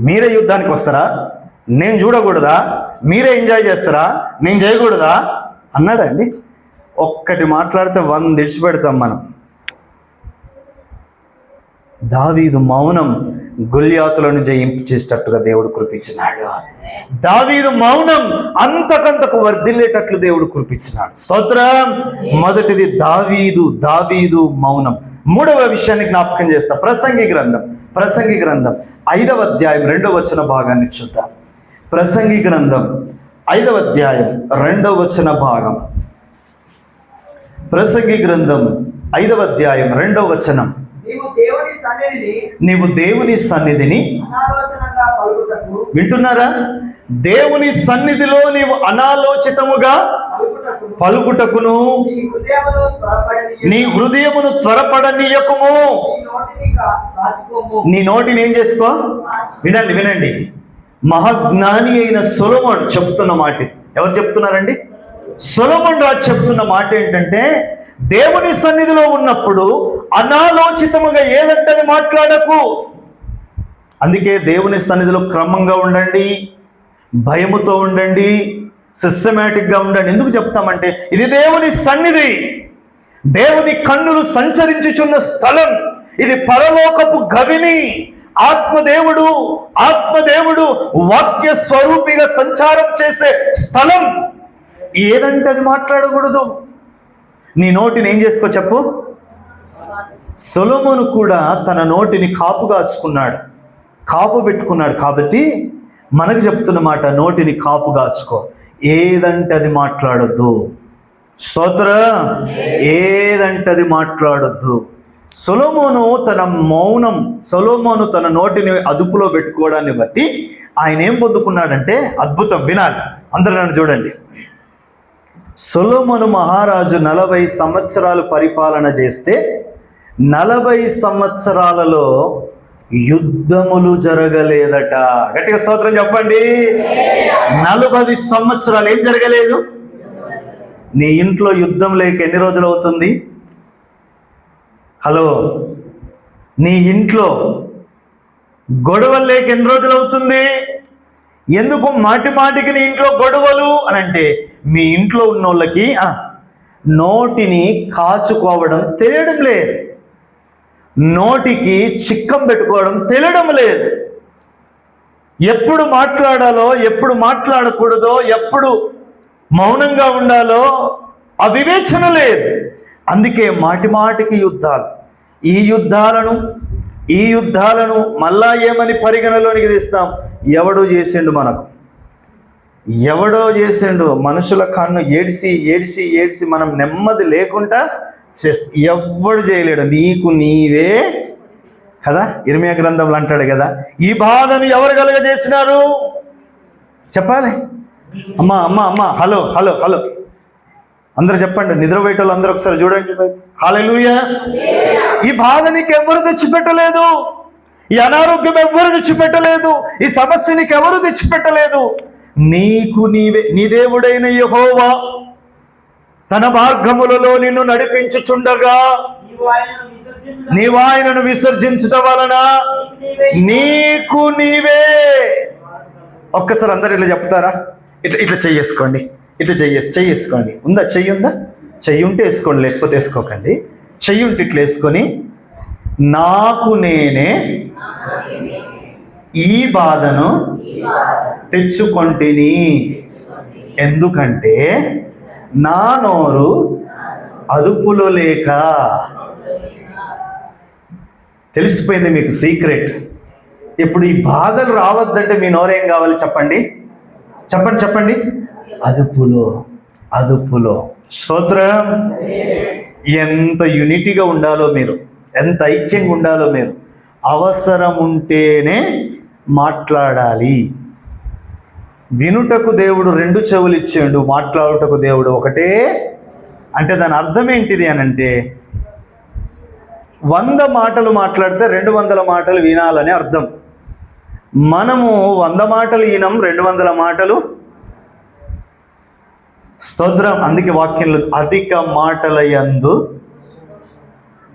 మీరే యుద్ధానికి వస్తారా? నేను చూడకూడదా? మీరే ఎంజాయ్ చేస్తారా? నేను చేయకూడదా అన్నాడండి. ఒక్కటి మాట్లాడితే 100 ఇడిచిపెడతాం మనం. దావీదు మౌనం గొల్యాతులను జయించేటట్టుగా దేవుడు కురిపించినాడు. దావీదు మౌనం అంతకంతకు వర్ధిల్లేటట్లు దేవుడు కురిపించినాడు. స్తోత్రం. మొదటిది దావీదు మౌనం. మూడవ విషయాన్ని జ్ఞాపకం చేస్తా. ప్రసంగి గ్రంథం 5వ అధ్యాయం 2వ వచన భాగాన్ని చూద్దాం. ప్రసంగి గ్రంథం 5వ అధ్యాయం 2వ వచన భాగం. ప్రసంగి గ్రంథం 5వ అధ్యాయం 2వ వచనం. నీవు దేవుని సన్నిధిని వింటున్నారా? దేవుని సన్నిధిలో నీవు అనాలోచితముగా పలుకుటకును నీ హృదయమును త్వరపడనీయకుము. నీ నోటిని ఏం చేసుకో? వినండి. మహాజ్ఞాని అయిన సొలొమోను చెప్తున్న మాట. ఎవరు చెప్తున్నారండి? సొలొమోను రాజు చెప్తున్న మాట ఏంటంటే, దేవుని సన్నిధిలో ఉన్నప్పుడు అనాలోచితముగా ఏదంటే అది మాట్లాడకు. అందుకే దేవుని సన్నిధిలో క్రమంగా ఉండండి, భయముతో ఉండండి, సిస్టమేటిక్గా ఉండండి. ఎందుకు చెప్తామంటే ఇది దేవుని సన్నిధి, దేవుని కన్నులు సంచరించుచున్న స్థలం, ఇది పరలోకపు గవిని. ఆత్మదేవుడు వాక్య స్వరూపిగా సంచారం చేసే స్థలం. ఏదంటే అది మాట్లాడకూడదు. నీ నోటిని ఏం చేసుకో చెప్పు. సొలొమోను కూడా తన నోటిని కాపు పెట్టుకున్నాడు. కాబట్టి మనకు చెప్తున్న మాట, నోటిని కాపు కాచుకో, ఏదంటే అది మాట్లాడొద్దు. స్తోత్రం. ఏదంటే అది మాట్లాడొద్దు. సొలొమోను తన నోటిని అదుపులో పెట్టుకోవడాన్ని బట్టి ఆయన ఏం పొందుకున్నాడంటే అద్భుతం. వినాలి అందరూ, నన్ను చూడండి. సొలొమోను మహారాజు 40 సంవత్సరాలు పరిపాలన చేస్తే 40 సంవత్సరాలలో యుద్ధములు జరగలేదట. గట్టిగా స్తోత్రం చెప్పండి. 40 సంవత్సరాలు ఏం జరగలేదు? నీ ఇంట్లో యుద్ధం లేక ఎన్ని రోజులు అవుతుంది? హలో, నీ ఇంట్లో గొడవలు లేక ఎన్ని రోజులు అవుతుంది? ఎందుకు మాటికి నీ ఇంట్లో గొడవలు అని అంటే, మీ ఇంట్లో ఉన్న వాళ్ళకి నోటిని కాచుకోవడం తెలియడం లేదు, నోటికి చిక్కం పెట్టుకోవడం తెలియడం లేదు. ఎప్పుడు మాట్లాడాలో, ఎప్పుడు మాట్లాడకూడదో, ఎప్పుడు మౌనంగా ఉండాలో ఆ వివేచన లేదు. అందుకే మాటికి యుద్ధాలు. ఈ యుద్ధాలను మళ్ళా ఏమని పరిగణలోనికి తీస్తాం? ఎవడో చేసిండు మనుషుల కన్ను ఏడిసి మనం నెమ్మది లేకుండా ఎవ్వడు చేయలేడు. నీకు నీవే కదా, ఇర్మియా గ్రంథంలో అంటాడు కదా, ఈ బాధను ఎవరు కలుగజేసినారు చెప్పాలి. అమ్మా హలో అందరూ చెప్పండి, నిద్రపోయేటోళ్ళు అందరూ ఒకసారి చూడండి. హల్లెలూయా. ఈ బాధ నీకు ఎవరు తెచ్చిపెట్టలేదు, ఈ అనారోగ్యం ఎవరు తెచ్చిపెట్టలేదు, ఈ సమస్య నీకు ఎవరు తెచ్చిపెట్టలేదు. నీకు నీవే. నీ దేవుడైన యెహోవా తన మార్గములలో నిన్ను నడిపించుచుండగా నీవు ఆయనను విసర్జించుట వలన నీకు నీవే. ఒక్కసారి అందరు ఇట్లా చెప్తారా? ఇట్లా ఇట్లా చెయ్యేసుకోండి, ఇట్లా చెయ్యేసుకోండి. ఉందా? చెయ్యి ఉందా? చెయ్యి ఉంటే వేసుకోండి, లేకపోతే వేసుకోకండి. చెయ్యి ఉంటే ఇట్లా వేసుకొని, నాకు నేనే ఈ బాధను తెచ్చుకొంటిని, ఎందుకంటే నా నోరు అదుపులో లేక. తెలిసిపోయింది మీకు సీక్రెట్. ఇప్పుడు ఈ బాధలు రావద్దంటే మీ నోరేం కావాలి చెప్పండి? చెప్పండి చెప్పండి. అదుపులో, అదుపులో. స్తోత్రం. ఎంత యూనిటీగా ఉండాలో మీరు, ఎంత ఐక్యంగా ఉండాలో మీరు. అవసరం ఉంటేనే మాట్లాడాలి. వినుటకు దేవుడు 2 చెవులు ఇచ్చాడు, మాట్లాడుటకు దేవుడు ఒకటే. అంటే దాని అర్థం ఏంటిది అని అంటే, 100 మాటలు మాట్లాడితే 200 మాటలు వినాలని అర్థం. మనము 100 మాటలు వినం, 200 మాటలు. స్తోత్రం. అందుకే వాక్యంలో అధిక మాటల యందు,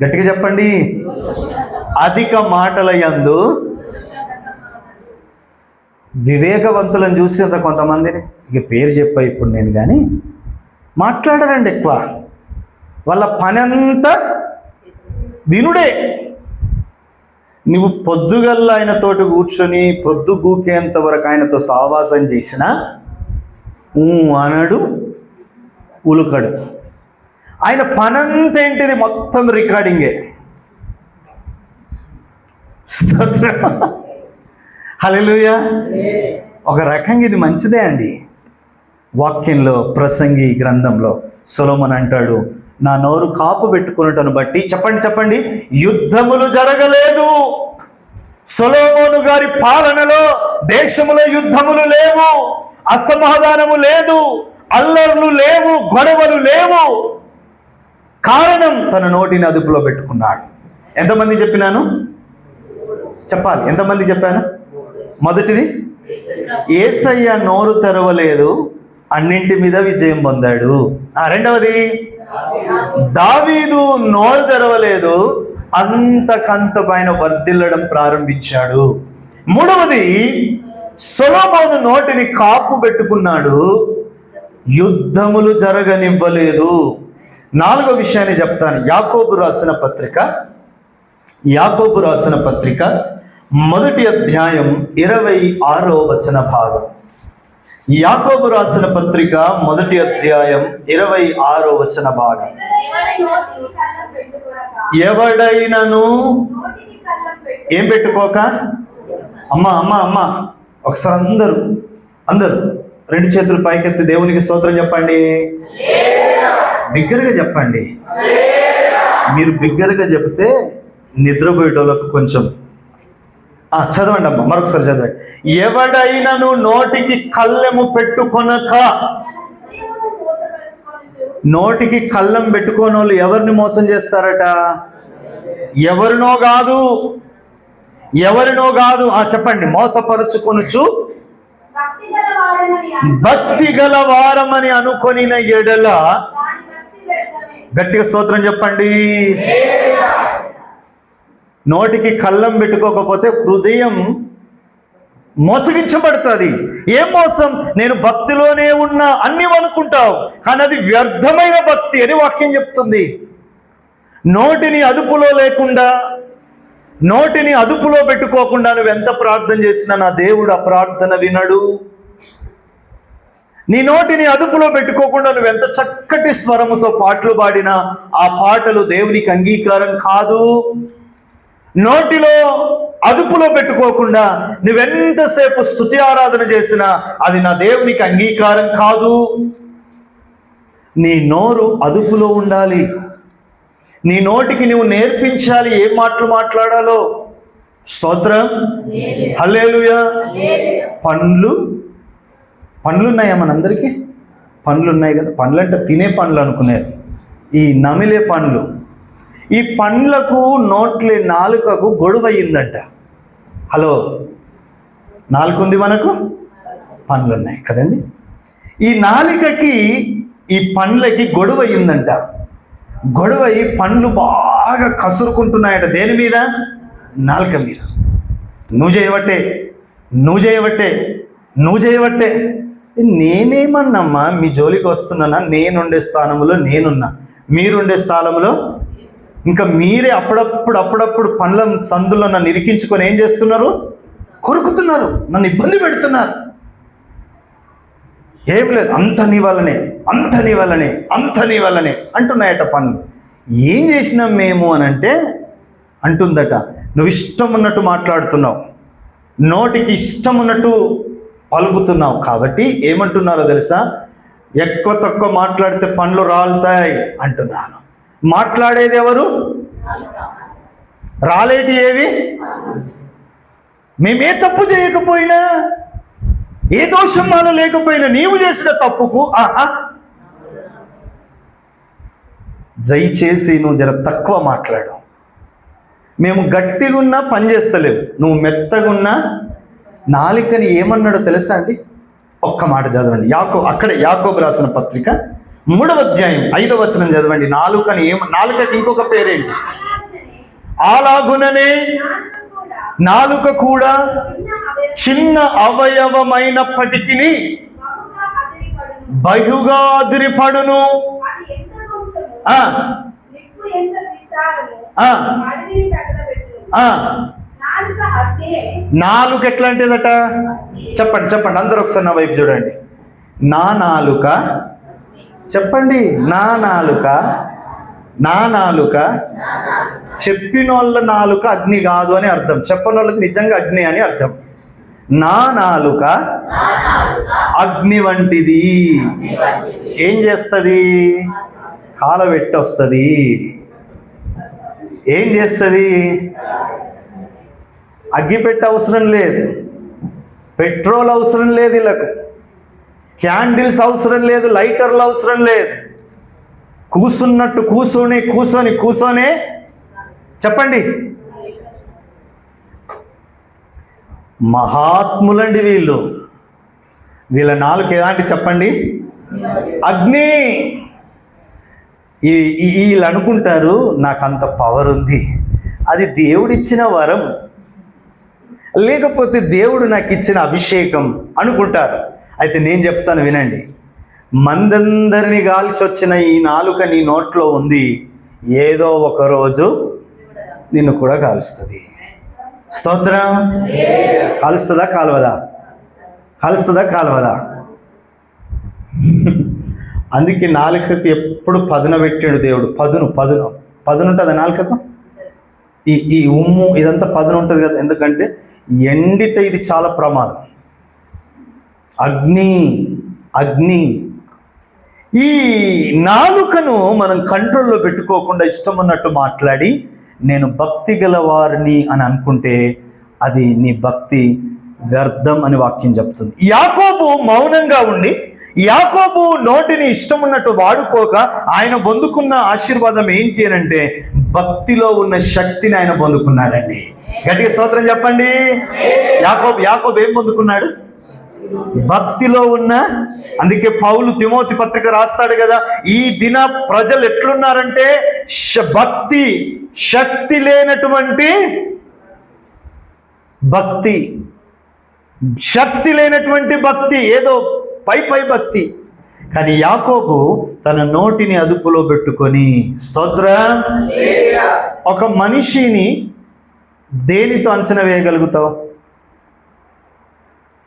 గట్టిగా చెప్పండి, అధిక మాటల యందు. వివేకవంతులను చూసిన కొంతమందిని, ఇక పేరు చెప్పా ఇప్పుడు నేను, కానీ మాట్లాడరండి ఎక్కువ. వాళ్ళ పని అంతా వినుడే. నువ్వు పొద్దుగల్లా ఆయనతోటి కూర్చొని పొద్దు గూకేంత వరకు ఆయనతో సావాసం చేసిన అనడు, ఉలుకడు. ఆయన పనంతా ఏంటిది? మొత్తం రికార్డింగే. హల్లెలూయా. ఒక రకంగా ఇది మంచిదే అండి. వాక్యంలో, ప్రసంగి గ్రంథంలో సొలొమోను అంటాడు, నా నోరు కాపు పెట్టుకున్నటను బట్టి, చెప్పండి చెప్పండి, యుద్ధములు జరగలేదు. సొలొమోను గారి పాలనలో దేశములో యుద్ధములు లేవు, అసమాధానము లేదు, అల్లర్లు లేవు, గొడవలు లేవు. కారణం తన నోటిని అదుపులో పెట్టుకున్నాడు. ఎంతమంది చెప్పినాను? చెప్పాలి. ఎంతమంది చెప్పాను? మొదటిది, యేసయ్య నోరు తెరవలేదు, అన్నింటి మీద విజయం పొందాడు. రెండవది, దావీదు నోరు తెరవలేదు, అంతకంతకు ఆయన వర్ధిల్లడం ప్రారంభించాడు. మూడవది, సొలొమోను నోటిని కాపు పెట్టుకున్నాడు, యుద్ధములు జరగనివ్వలేదు. నాలుగో విషయాన్ని చెప్తాను. యాకోబు రాసిన పత్రిక, యాకోబు రాసిన పత్రిక 1వ అధ్యాయం 26వ వచన భాగం. యాకోబు రాసిన పత్రిక 1వ అధ్యాయం 26వ వచన భాగం. ఎవడైనను ఏం పెట్టుకోక. అమ్మా అమ్మా అమ్మా ఒకసారి అందరూ అందరూ 2 చేతులు పైకెత్తి దేవునికి స్తోత్రం చెప్పండి. బిగ్గరగా చెప్పండి. మీరు బిగ్గరగా చెప్తే నిద్రపోయేటోళ్ళకు కొంచెం చదవండి అమ్మా, మరొకసారి చదవండి. ఎవడైనను నోటికి కళ్ళెము పెట్టుకొనక. నోటికి కళ్ళం పెట్టుకోని వాళ్ళు ఎవరిని మోసం చేస్తారట? ఎవరినో కాదు, ఎవరినో కాదు. చెప్పండి. మోసపరుచుకొనుచు భక్తి గల వారమని అనుకొనిన ఎడల. గట్టిగా స్తోత్రం చెప్పండి. నోటికి కళ్ళం పెట్టుకోకపోతే హృదయం మోసగించబడుతుంది. ఏం మోసం? నేను భక్తిలోనే ఉన్నా అన్ని అనుకుంటావు, కానీ అది వ్యర్థమైన భక్తి అని వాక్యం చెప్తుంది. నోటిని అదుపులో లేకుండా, నోటిని అదుపులో పెట్టుకోకుండా నువ్వు ఎంత ప్రార్థన చేసినా నా దేవుడు ఆ ప్రార్థన వినడు. నీ నోటిని అదుపులో పెట్టుకోకుండా నువ్వు ఎంత చక్కటి స్వరముతో పాటలు పాడినా ఆ పాటలు దేవునికి అంగీకారం కాదు. నోటిలో అదుపులో పెట్టుకోకుండా నువ్వెంతసేపు స్తుతి ఆరాధన చేసినా అది నా దేవునికి అంగీకారం కాదు. నీ నోరు అదుపులో ఉండాలి. నీ నోటికి నువ్వు నేర్పించాలి ఏ మాటలు మాట్లాడాలో. స్తోత్రం. హల్లెలూయా. పండ్లు ఉన్నాయా మనందరికీ? పండ్లు ఉన్నాయి కదా, పండ్లు అంటే తినే పండ్లు అనుకునేది, ఈ నమిలే పండ్లు. ఈ పండ్లకు నోట్లే నాలుకకు గొడవ అయ్యిందంట. హలో, నాలుక ఉంది మనకు, పండ్లు ఉన్నాయి కదండి. ఈ నాలుకకి ఈ పండ్లకి గొడవ అయ్యిందంట. గొడవ అయ్యి పండ్లు బాగా కసురుకుంటున్నాయట. దేని మీద? నాలుక మీద. నువ్వు చేయబట్టే, నువ్వు చేయబట్టే, నువ్వు చేయబట్టే. నేనేమన్నమ్మా మీ జోలికి వస్తున్నానా? నేనుండే స్థానంలో నేనున్నా, మీరుండే స్థానంలో ఇంకా మీరే అప్పుడప్పుడు పండ్ల సందులో నన్ను ఇరికించుకొని ఏం చేస్తున్నారు? కొరుకుతున్నారు, నన్ను ఇబ్బంది పెడుతున్నారు. ఏం లేదు, అంత నీ వల్లనే, అంత నీ వల్లనే, అంత నీ వల్లనే అంటున్నాయట పండ్లు. ఏం చేసినాం మేము అని అంటే అంటుందట, నువ్వు ఇష్టం ఉన్నట్టు మాట్లాడుతున్నావు, నోటికి ఇష్టం ఉన్నట్టు పలుకుతున్నావు, కాబట్టి ఏమంటున్నారో తెలుసా? ఎక్కువ తక్కువ మాట్లాడితే పండ్లు రాలుతాయి అంటున్నాను. మాట్లాడేది ఎవరు? రాలేటి ఏవి? మేమే తప్పు చేయకపోయినా, ఏ దోషం మాలో లేకపోయినా, నీవు చేసిన తప్పుకు దయచేసి నువ్వు జర తక్కువ మాట్లాడు. మేము గట్టిగా ఉన్నా పని చేస్తలేవు, నువ్వు మెత్తగున్నా. నాలుకని ఏమన్నాడో తెలుసా అండి? ఒక్క మాట చదవండి. అక్కడే యాకోబు రాసిన పత్రిక 3వ అధ్యాయం 5వ వచనం చదవండి. నాలుకకి ఇంకొక పేరేంటి? అలాగుననే నాలుక కూడా చిన్న అవయవమైనప్పటికీ బహుగా అదిరిపడును. నాలుక ఎట్లాంటిదట? చెప్పండి అందరూ ఒకసారి నా వైపు చూడండి. నా నాలుక, చెప్పండి. నా నాలుక చెప్పినోళ్ళ నాలుక అగ్ని కాదు అని అర్థం, చెప్పనోళ్ళది నిజంగా అగ్ని అని అర్థం. నా నాలుక అగ్ని వంటిది. ఏం చేస్తుంది? కాలబెట్టి వస్తుంది. ఏం చేస్తుంది? అగ్గిపెట్ట అవసరం లేదు, పెట్రోల్ అవసరం లేదు, వీళ్ళకు క్యాండిల్స్ అవసరం లేదు, లైటర్లు అవసరం లేదు. కూసున్నట్టు కూర్చొనే చెప్పండి. మహాత్ములండి వీళ్ళ నాలుక ఎలాంటి చెప్పండి? అగ్ని. వీళ్ళు అనుకుంటారు నాకు అంత పవర్ ఉంది, అది దేవుడిచ్చిన వరం, లేకపోతే దేవుడు నాకు ఇచ్చిన అభిషేకం అనుకుంటారు. అయితే నేను చెప్తాను వినండి. మందందరిని గాల్చొచ్చిన ఈ నాలుక నీ నోట్లో ఉంది, ఏదో ఒక రోజు నిన్ను కూడా కాలుస్తుంది. స్తోత్రం. కాలుస్తుందా కాలువదా? కాలుస్తుందా కాలువదా? అందుకే నాలుకకు ఎప్పుడు పదున పెట్టాడు దేవుడు. పదును ఉంటుంది నాలుకకు. ఈ ఉమ్ము ఇదంతా పదును ఉంటుంది కదా, ఎందుకంటే ఎండితే ఇది చాలా ప్రమాదం. అగ్ని. ఈ నాలుకను మనం కంట్రోల్లో పెట్టుకోకుండా ఇష్టం ఉన్నట్టు మాట్లాడి నేను భక్తి గల వారిని అని అనుకుంటే అది నీ భక్తి వ్యర్థం అని వాక్యం చెప్తుంది. యాకోబు మౌనంగా ఉండి, యాకోబు నోటిని ఇష్టం ఉన్నట్టు వాడుకోక ఆయన పొందుకున్న ఆశీర్వాదం ఏంటి అని అంటే భక్తిలో ఉన్న శక్తిని ఆయన పొందుకున్నాడండి. గట్టిగా స్తోత్రం చెప్పండి. యాకోబు ఏం పొందుకున్నాడు? భక్తిలో ఉన్న. అందుకే పౌలు తిమోతి పత్రిక రాస్తాడు కదా, ఈ దిన ప్రజలు ఎట్లున్నారంటే శక్తి లేనటువంటి భక్తి, ఏదో పై భక్తి. కానీ యాకోబు తన నోటిని అదుపులో పెట్టుకొని, స్తోత్రం. ఒక మనిషిని దేనితో అంచనా వేయగలుగుతావు?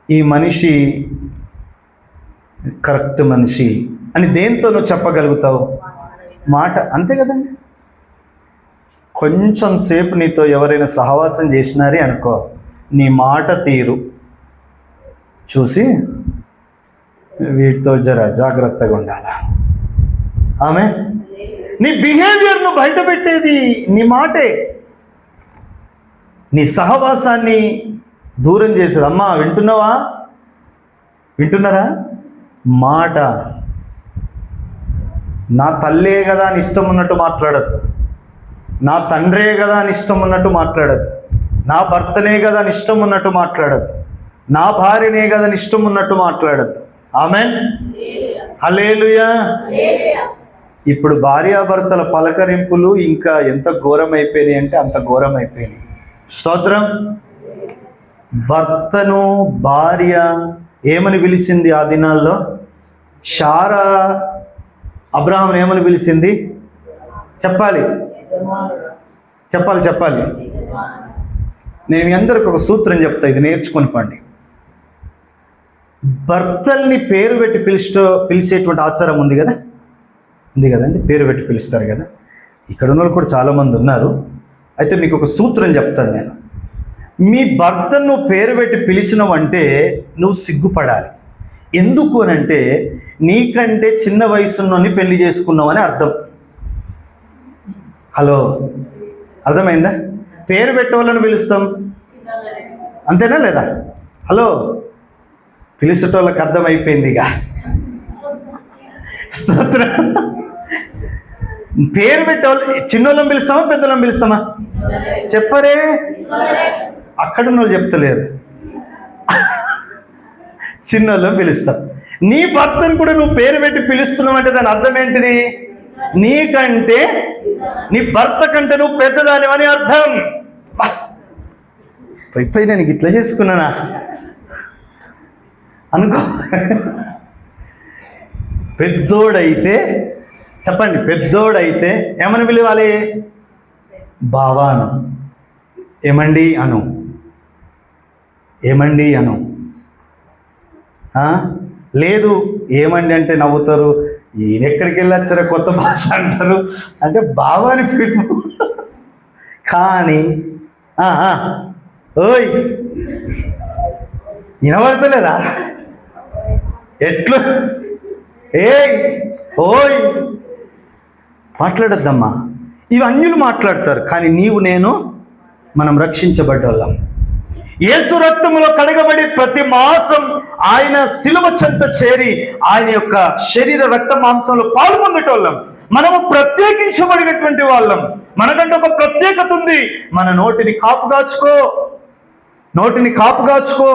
ఈ మనిషి కరెక్ట్ మనిషి అని దేంతో నువ్వు చెప్పగలుగుతావు? మాట. అంతే కదండి. కొంచెం సేపు నీతో ఎవరైనా సహవాసం చేసినారే అనుకో, నీ మాట తీరు చూసి వీటితో జర జాగ్రత్తగా ఉండాలా. ఆమె నీ బిహేవియర్ను బయట పెట్టేది నీ మాటే, నీ సహవాసాన్ని దూరం చేసేది. అమ్మా వింటున్నారా? మాట నా తల్లే కదా అని ఇష్టం ఉన్నట్టు మాట్లాడద్దు, నా తండ్రే కదా అని ఇష్టం ఉన్నట్టు మాట్లాడద్దు, నా భర్తనే కదా అని ఇష్టం ఉన్నట్టు మాట్లాడద్దు, నా భార్యనే కదా అని ఇష్టం ఉన్నట్టు మాట్లాడద్దు. ఆమేన్, హల్లెలూయా. ఇప్పుడు భార్యాభర్తల పలకరింపులు ఇంకా ఎంత ఘోరమైపోయినాయి అంటే అంత ఘోరమైపోయినాయి. స్తోత్రం. భర్తను భార్య ఏమని పిలిచింది ఆ దినాల్లో? శారా అబ్రహామును ఏమని పిలిచింది? చెప్పాలి. నేను మీ అందరికి ఒక సూత్రం చెప్తా, ఇది నేర్చుకొని పండి. భర్తల్ని పేరు పెట్టి పిలిచేటువంటి ఆచారం ఉంది కదండి, పేరు పెట్టి పిలుస్తారు కదా. ఇక్కడ ఉన్న వాళ్ళు కూడా చాలామంది ఉన్నారు. అయితే మీకు ఒక సూత్రం చెప్తాను నేను. మీ భర్తను నువ్వు పేరు పెట్టి పిలిచినవంటే నువ్వు సిగ్గుపడాలి. ఎందుకు అనంటే నీకంటే చిన్న వయసులోని పెళ్లి చేసుకున్నావని అర్థం. హలో, అర్థమైందా? పేరు పెట్టే వాళ్ళని పిలుస్తాం, అంతేనా లేదా? హలో, పిలిచేటోళ్ళకి అర్థమైపోయింది ఇక. స్తోత్రం. పేరు పెట్టేవాళ్ళు చిన్నోళ్ళని పిలుస్తామా పెద్దోళ్ళని పిలుస్తామా? చెప్పరే, అక్కడున్న వాళ్ళు చెప్తలేరు. చిన్నోళ్ళని పిలుస్తాం. నీ భర్తను కూడా నువ్వు పేరు పెట్టి పిలుస్తున్నావు అంటే దాని అర్థం ఏంటిది? నీకంటే, నీ భర్త కంటే నువ్వు పెద్దదానివని అర్థం. పోయి నేను ఇట్లా చేసుకున్నానా అనుకో. పెద్దోడైతే చెప్పండి, పెద్దోడైతే ఏమని పిలవాలి? బావాను. ఏమండి అను. లేదు ఏమండి అంటే నవ్వుతారు. ఎక్కడికి వెళ్ళొచ్చారా కొత్త భాష అంటారు అంటే బావాని పిలుపు. కానీ ఓయ్ వినబడతలేదా? ఎట్లు ఓయ్ మాట్లాడొద్దమ్మా. ఇవి అన్యులు మాట్లాడతారు, కానీ నీవు నేను మనం రక్షించబడ్డోళ్ళం. యేసు రక్తములో కడగబడి ప్రతి మాసం ఆయన శిలువ చెంత చేరి ఆయన యొక్క శరీర రక్త మాంసంలో పాల్పొందేటోళ్ళం. మనము ప్రత్యేకించబడినటువంటి వాళ్ళం. మనకంటే ఒక ప్రత్యేకత ఉంది. మన నోటిని కాపుగాచుకో.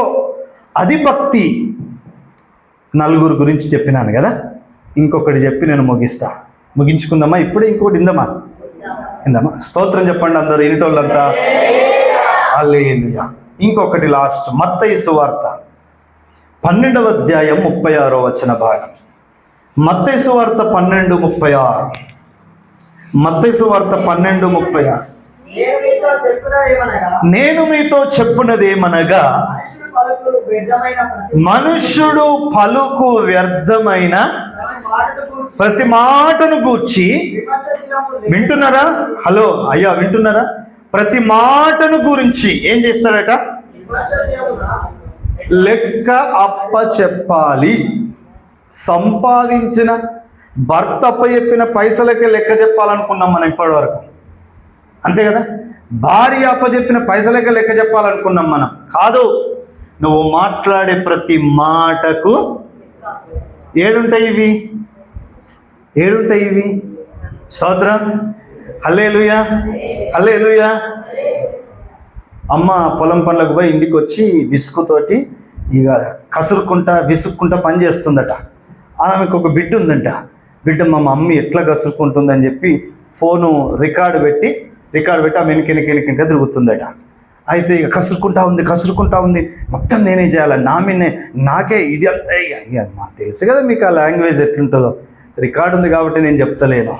అది భక్తి. నలుగురు గురించి చెప్పినాను కదా, ఇంకొకటి చెప్పి నేను ముగించుకుందామా? ఇప్పుడే ఇంకోటి ఇందమా. స్తోత్రం చెప్పండి అందరూ, ఇనిటోళ్ళంతా. హల్లెలూయా. ఇంకొకటి లాస్ట్, మత్తయి సువార్త 12వ అధ్యాయం 36వ వచన భాగం. మత్తయి సువార్త 12:36. మత్తయి సువార్త 12:36. నేను మీతో చెప్పున్నదేమనగా మనుష్యుడు పలుకు వ్యర్థమైన ప్రతి మాటను గూర్చి వింటున్నారా? హలో అయ్యా, వింటున్నారా? ప్రతి మాటను గురించి ఏం చేస్తాడట? లెక్క అప్పచెప్పాలి. సంపాదించిన భర్త అప్పచెప్పిన పైసలకే లెక్క చెప్పాలనుకున్నాం మనం ఇప్పటి వరకు, అంతే కదా? భార్య అప్పచెప్పిన పైసలకే లెక్క చెప్పాలనుకున్నాం మనం. కాదు, నువ్వు మాట్లాడే ప్రతి మాటకు ఏడుంటాయి ఇవి. స్తోత్రం. హల్లెలూయా. అమ్మ పొలం పనులకు పోయి ఇంటికి వచ్చి విసుగుతోటి ఇక విసుక్కుంటా పని చేస్తుందట. ఆమెకు ఒక బిడ్డ ఉందంట. బిడ్డ మా మమ్మీ ఎట్లా కసురుకుంటుందని చెప్పి ఫోను రికార్డు పెట్టి ఆమె వెనక తిరుగుతుందట. అయితే ఇక కసురుకుంటా ఉంది. మొత్తం నేనే చేయాలి, నాకే ఇది అంతా. ఇక మాకు తెలుసు కదా మీకు ఆ లాంగ్వేజ్ ఎట్లుంటుందో. రికార్డు ఉంది కాబట్టి నేను చెప్తలేను.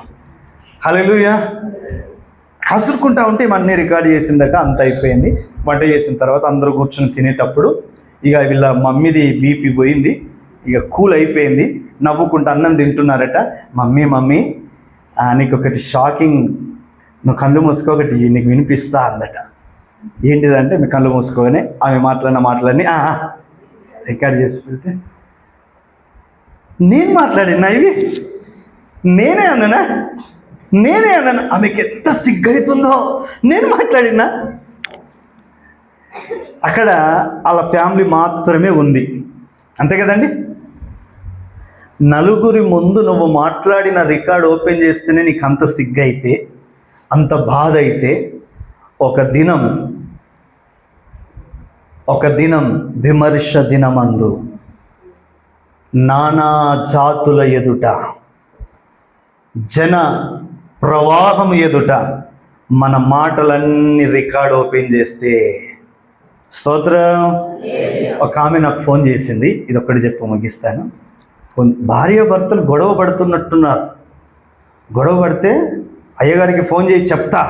హల్లెలూయా. కసురుకుంటా ఉంటే అన్నీ రికార్డు చేసిందట. అంత అయిపోయింది. వంట చేసిన తర్వాత అందరూ కూర్చొని తినేటప్పుడు ఇక వీళ్ళ మమ్మీది బీపీ పోయింది, ఇక కూల్ అయిపోయింది. నవ్వుకుంటూ అన్నం తింటున్నారట. మమ్మీ నీకు ఒకటి షాకింగ్, నువ్వు కళ్ళు మూసుకో, ఒకటి నీకు వినిపిస్తా అందట. ఏంటిదంటే మీ కళ్ళు మూసుకోగానే ఆమె మాట్లాడిన మాటలన్నీ రికార్డ్ చేసి పెడితే, నేను మాట్లాడినా ఇవి నేనే అన్నానా? ఆమెకి ఎంత సిగ్గవుతుందో. నేను మాట్లాడినా? అక్కడ వాళ్ళ ఫ్యామిలీ మాత్రమే ఉంది, అంతే కదండి? నలుగురి ముందు నువ్వు మాట్లాడిన రికార్డ్ ఓపెన్ చేస్తేనే నీకు అంత సిగ్గైతే, అంత బాధ అయితే, ఒక దినం విమర్శ దినమందు నానా జాతుల ఎదుట, జన ప్రవాహం ఎదుట మన మాటలన్నీ రికార్డ్ ఓపెన్ చేస్తే, స్తోత్రం. ఒక ఆమె నాకు ఫోన్ చేసింది, ఇది ఒక్కటి చెప్పి ముగిస్తాను. భార్యాభర్తలు గొడవ పడుతున్నట్టున్నారు. గొడవ పడితే అయ్యగారికి ఫోన్ చేసి చెప్తా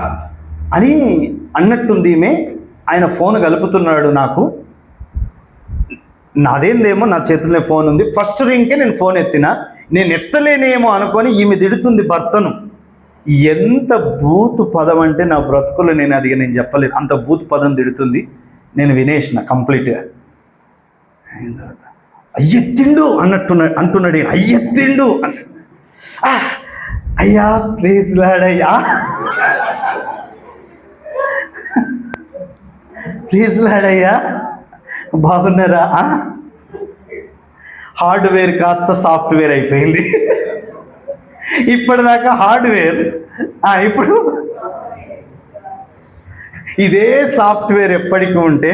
అని అన్నట్టుంది ఈమె. ఆయన ఫోన్ కలుపుతున్నాడు నాకు. నాదేందేమో, నా చేతుల్లో ఫోన్ ఉంది. ఫస్ట్ రింగ్కే నేను ఫోన్ ఎత్తిన. నేను ఎత్తలేనేమో అనుకొని ఈమె తిడుతుంది భర్తను. ఎంత బూతు పదం అంటే నా బ్రతుకులు నేను చెప్పలేను. అంత బూతు పదం తిడుతుంది. నేను వినేసిన కంప్లీట్గా. అయిన తర్వాత అయ్యెత్తిండు అంటున్నాడు. అయ్యెత్తిండు అయ్యా ప్లీజ్ లాడయ్యా, ప్లీజ్ లాడయ్యా, బాగున్నారా? హార్డ్వేర్ కాస్త సాఫ్ట్వేర్ అయిపోయింది. ఇప్పటిదాకా హార్డ్వేర్, ఇప్పుడు ఇదే సాఫ్ట్వేర్ ఎప్పటికీ ఉంటే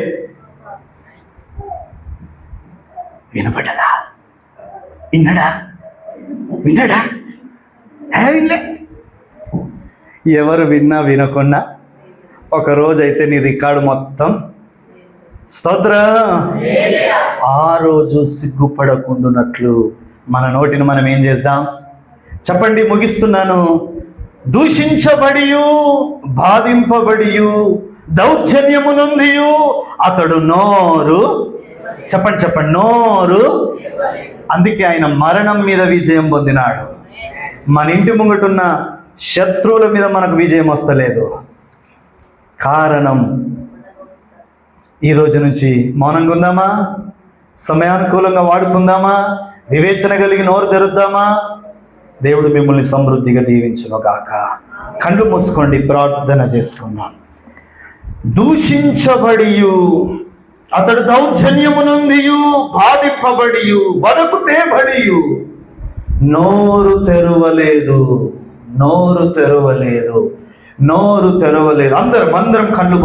వినపడదా? విన్నాడా? వినలే. ఎవరు విన్నా వినకున్నా ఒకరోజైతే నీ రికార్డు మొత్తం, స్తోత్రం, ఆ రోజు సిగ్గుపడకుండానట్లు మన నోటిని మనం ఏం చేద్దాం? చెప్పండి, ముగిస్తున్నాను. దూషించబడియు, బాధింపబడియు, దౌర్జన్యము నొందియు అతడు నోరు, చెప్పండి, నోరు. అందుకే ఆయన మరణం మీద విజయం పొందినాడు. మన ఇంటి ముంగటున్న శత్రువుల మీద మనకు విజయం వస్తలేదు. కారణం, ఈ రోజు నుంచి మౌనంగా ఉందామా? సమయానుకూలంగా వాడుకుందామా? వివేచన కలిగి నోరు తెరుద్దామా? దేవుడు మిమ్మల్ని సమృద్ధిగా దీవించును గాక. కళ్ళు మూసుకోండి, ప్రార్థన చేసుకుందాం. దూషించబడియు, అతడు దౌర్జన్యమునందియు, బాధింపబడియు, వదకు తేబడియు, నోరు తెరవలేదు. అందరం కళ్ళు